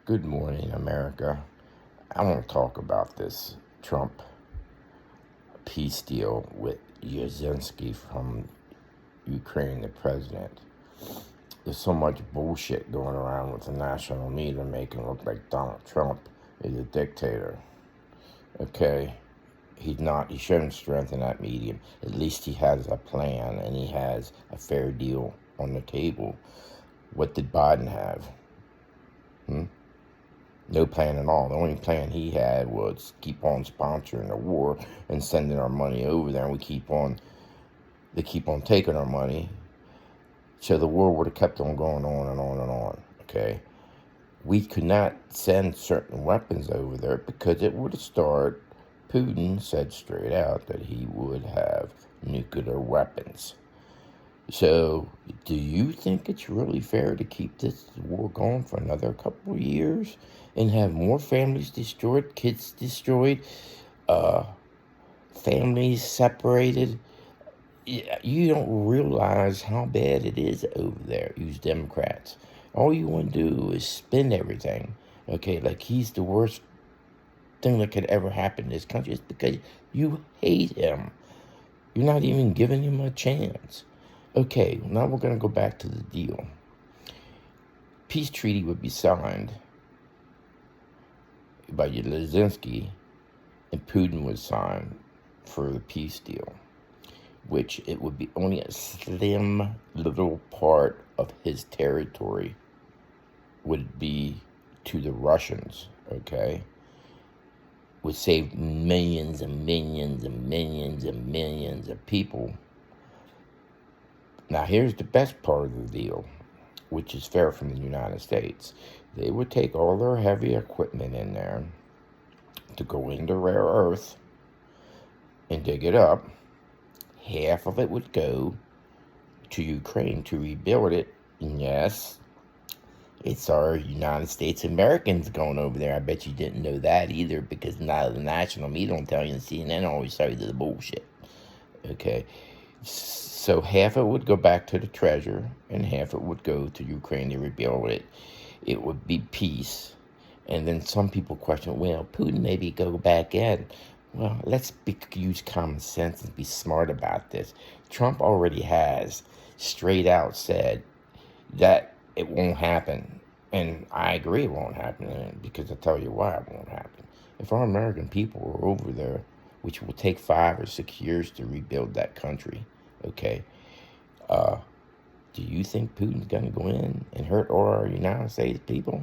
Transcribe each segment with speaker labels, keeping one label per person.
Speaker 1: Good morning, America. I want to talk about this Trump peace deal with Zelensky from Ukraine, the president. There's so much bullshit going around with the national media making it look like Donald Trump is a dictator. Okay? He's not. He's showing strength in that medium. At least he has a plan and he has a fair deal on the table. What did Biden have? No plan at all. The only plan he had was keep on sponsoring the war and sending our money over there, and they keep on taking our money. So the war would have kept on going on and on and on. Okay, we could not send certain weapons over there because it would have started. Putin said straight out that he would have nuclear weapons. So, do you think it's really fair to keep this war going for another couple of years and have more families destroyed, kids destroyed, uh, families separated? You don't realize how bad it is over there, you Democrats. All you want to do is spend everything, okay, like he's the worst thing that could ever happen in this country. It's because you hate him. You're not even giving him a chance. Okay, now we're going to go back to the deal. Peace treaty would be signed by Zelensky, and Putin would sign for the peace deal, which it would be only a slim little part of his territory would be to the Russians, okay? Would save millions and millions and millions and millions of people. Now, here's the best part of the deal, which is fair from the United States. They would take all their heavy equipment in there to go into rare earth and dig it up. Half of it would go to Ukraine to rebuild it. And yes, it's our United States Americans going over there. I bet you didn't know that either, because now the national media don't tell you, and CNN always tell you the bullshit. Okay. So half it would go back to the treasure, and half it would go to Ukraine to rebuild it. It would be peace. And then some people question, well, Putin maybe go back in. Well, let's use common sense and be smart about this. Trump already has straight out said that it won't happen. And I agree it won't happen, because I'll tell you why it won't happen. If our American people are over there, which will take 5 or 6 years to rebuild that country, okay, do you think Putin's going to go in and hurt all our United States people?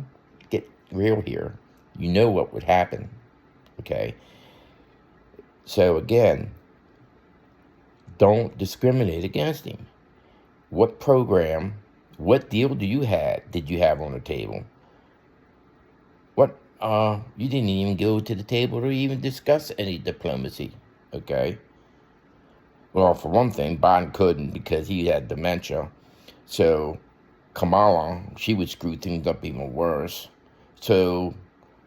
Speaker 1: Get real here. You know what would happen, okay? So again, don't discriminate against him. What program, what deal did you have on the table? You didn't even go to the table to even discuss any diplomacy, okay? Well, for one thing, Biden couldn't because he had dementia. So Kamala, she would screw things up even worse. So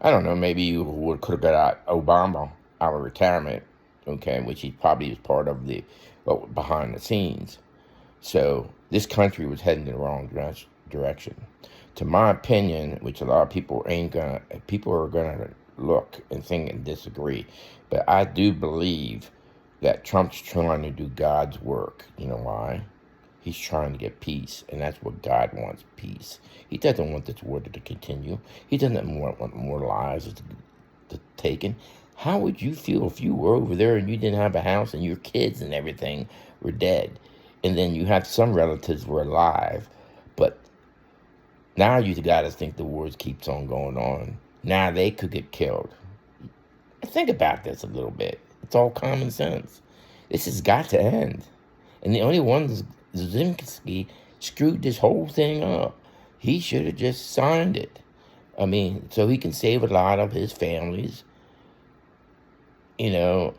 Speaker 1: I don't know, maybe you could have got Obama out of retirement, okay, which he probably was part of behind the scenes. So this country was heading in the wrong direction. To my opinion, which a lot of people are gonna look and think and disagree, but I do believe that Trump's trying to do God's work. You know why? He's trying to get peace, and that's what God wants, peace. He doesn't want this war to continue. He doesn't want more lives to taken. How would you feel if you were over there and you didn't have a house and your kids and everything were dead, and then you have some relatives were alive, but now you got to think the war keeps on going on. Now they could get killed. Think about this a little bit. It's all common sense. This has got to end. And the only one, Zelensky, screwed this whole thing up. He should have just signed it. I mean, so he can save a lot of his families. You know,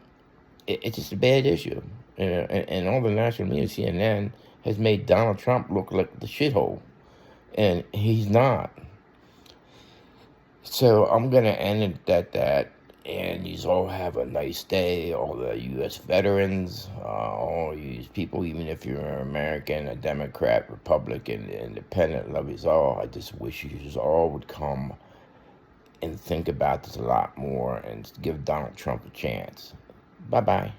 Speaker 1: it's just a bad issue. And all the national media, CNN, has made Donald Trump look like the shithole. And he's not. So I'm going to end it at that. And you all have a nice day. All the U.S. veterans, all you people, even if you're an American, a Democrat, Republican, Independent, love you all. I just wish you all would come and think about this a lot more and give Donald Trump a chance. Bye-bye.